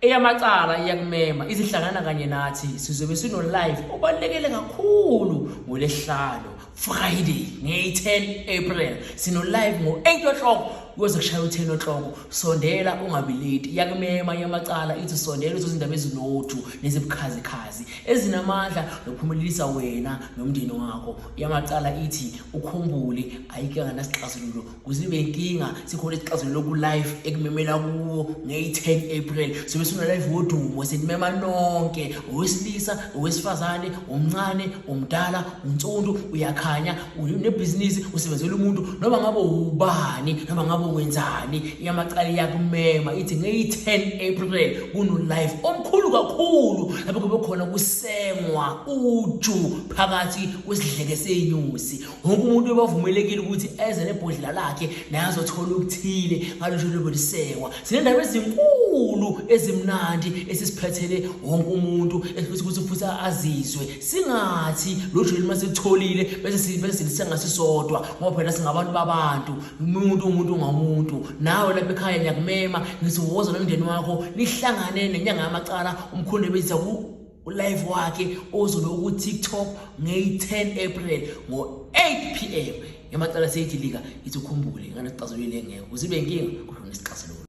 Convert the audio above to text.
eyamacala iyakumema izihlangana kanye nathi sizobe sino live obalekele kakhulu ngoLesihlanu Friday nge-10 April sino live ngo-8 o'clock kuze kushaya u-10 o'clock. Sondela ungabi late. Yakumema yamacala ithi sondela izindaba ezinothu nezibukhazikhazi ezinamandla lokuphumelelisa wena nomndeni wakho. Yamacala ithi ukhumbule ayikanga nasixazululo kuzibe inkinga sikhona isixazululo ku live ekumemela kuwo nge-10 April. Sobe sino live wodumo senimema nonke owesilisa owesifazane omncane omdala untsundu uyakhanya unebhizinisi usebenzela umuntu noma ngabe ubani noma ngabe wenzani. Yamacala yakumema ithi nge-10 April kuno live omkhulu kakhulu lapho kube khona kusengwa uju phakathi kwesidleke senyusi. Wonke umuntu ubavumelekile ukuthi eze nebhodlela lakhe naye azothola ukuthile ngalosho lobo lisengwa. Sinendaba ezinkulu ezimnandi esisiphathele wonke umuntu esifuthi ukuthi futhi azizwe singathi lo joli maselitholile bese silisenga sisodwa ngoba phela singabantu babantu umuntu ngamuntu. Nawe lapha ekhaya ngiyakumema ngisiwoza nomndeni wakho nihlangane nenyanga yamacala umkhonde bezisa ku live wakhe ozobe ku TikTok nge-10 April ngo-8 PM. Yamacala seyithi lika ithi ukhumbule ngane sixazulule ngeke uzibe inkinga kodwa nesixazululo.